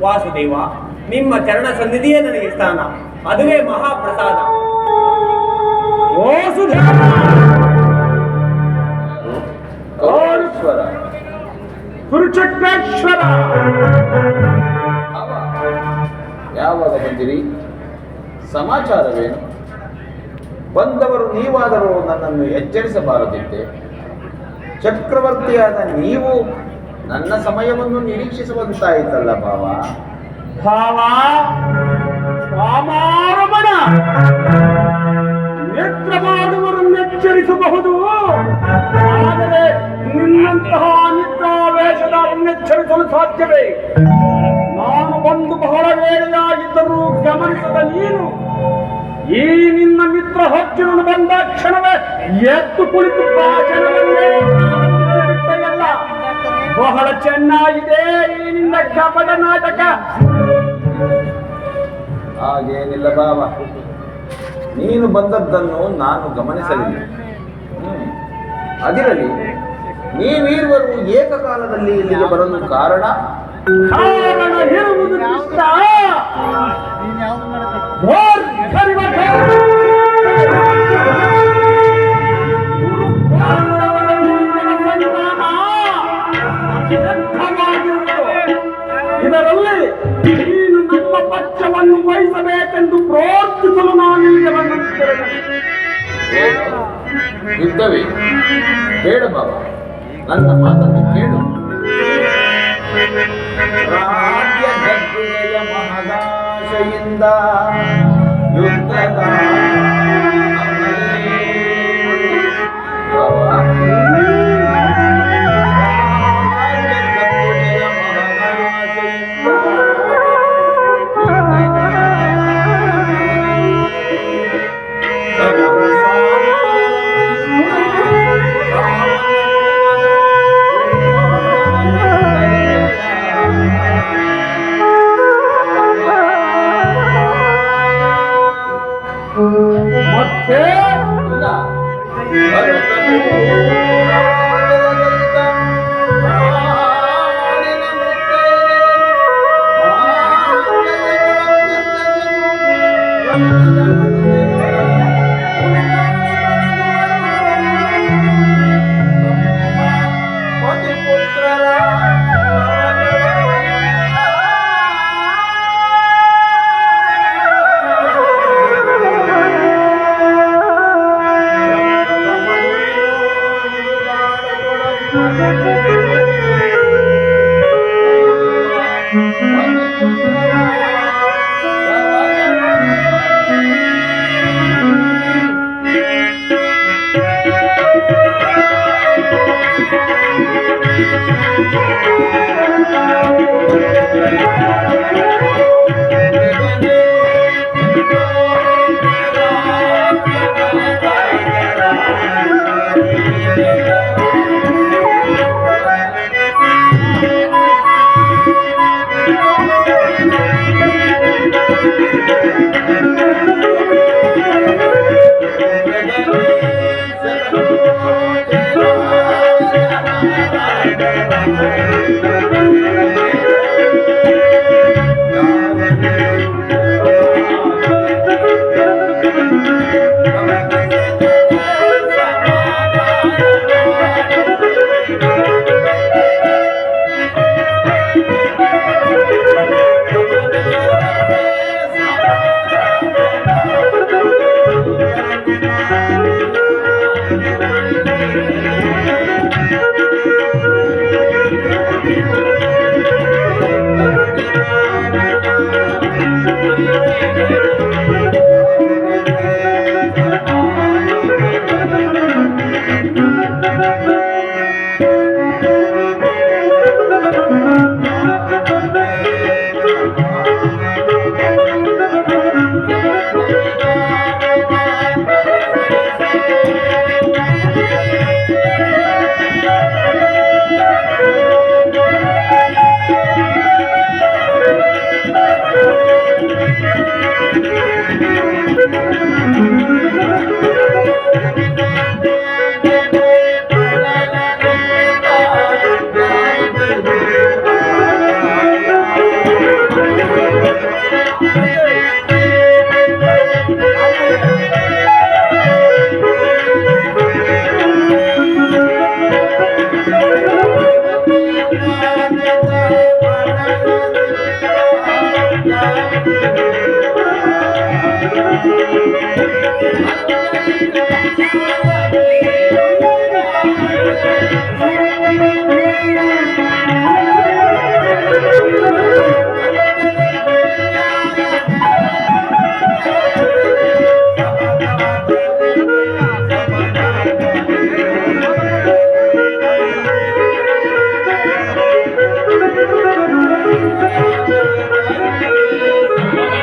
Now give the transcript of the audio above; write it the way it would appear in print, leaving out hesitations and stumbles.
ವಾಸುದೇವ, ನಿಮ್ಮ ಚರಣ ಸನ್ನಿಧಿಯೇ ನನಗೆ ಸ್ಥಾನ, ಅದುವೇ ಮಹಾಪ್ರಸಾದ. ಕುರುಚಕ್ರೇಶ್ವರ, ಯಾವಾಗ ಬಂದಿರಿ? ಸಮಾಚಾರವೇನು? ಬಂದವರು ನೀವಾದರೂ ನನ್ನನ್ನು ಎಚ್ಚರಿಸಬಾರದಿತ್ತೆ. ಚಕ್ರವರ್ತಿಯಾದ ನೀವು ನನ್ನ ಸಮಯವನ್ನು ನಿರೀಕ್ಷಿಸುವಂತಾಯಿತಲ್ಲ ಭಾವ. ರಾಮಾರಮಣ, ನೇತ್ರ ಮಾಡುವರು ಎಚ್ಚರಿಸಬಹುದು, ಆದರೆ ನಿನ್ನಂತಹ ನಿದ್ರಾವೇಶದ ಎಚ್ಚರಿಸಲು ಸಾಧ್ಯವೇ? ನಾನು ಬಂದು ಬಹಳ ವೇಳೆಯಾಗಿದ್ದರೂ ಗಮನಿಸದ ನೀನು ಈ ನಿನ್ನ ಮಿತ್ರ ಹೊಚ್ಚಿನ ಬಂದ ಕ್ಷಣವೇ ಎದ್ದು ಕುಳಿತು ಭಾಷಣವನ್ನೇ ಬಿಟ್ಟೆಯಲ್ಲ. ಬಹಳ ಚೆನ್ನಾಗಿದೆ ಈ ನಿನ್ನ ಕಪಟ ನಾಟಕ. ಹಾಗೇನಿಲ್ಲ ಬಾವ, ನೀನು ಬಂದದ್ದನ್ನು ನಾನು ಗಮನಿಸಲಿಲ್ಲ. ಅದಿರಲಿ, ನೀವೀರುವರು ಏಕಕಾಲದಲ್ಲಿ ಇಲ್ಲಿಗೆ ಬರಲು ಕಾರಣ ಇರುವುದು ಕೃಷ್ಣ. ಇದರಲ್ಲಿ ನೀನು ನಮ್ಮ ಪಕ್ಷವನ್ನು ವಹಿಸಬೇಕೆಂದು ಪ್ರೋತ್ಸಾಹಿಸಲು ನಾನು ಇಲ್ಲಿಗೆ ಬಂದಿದ್ದೇನೆ. ಯುದ್ಧವೇ ಬೇಡ ಬಾಬಾ, ನನ್ನ ಮಾತನ್ನು ಕೇಳು. ರಾಜ್ಯ ಗದ್ದುಗೆಯ ಮಹದಾಶೆಯಿಂದ ಯುದ್ಧದ ಶ್ರೀ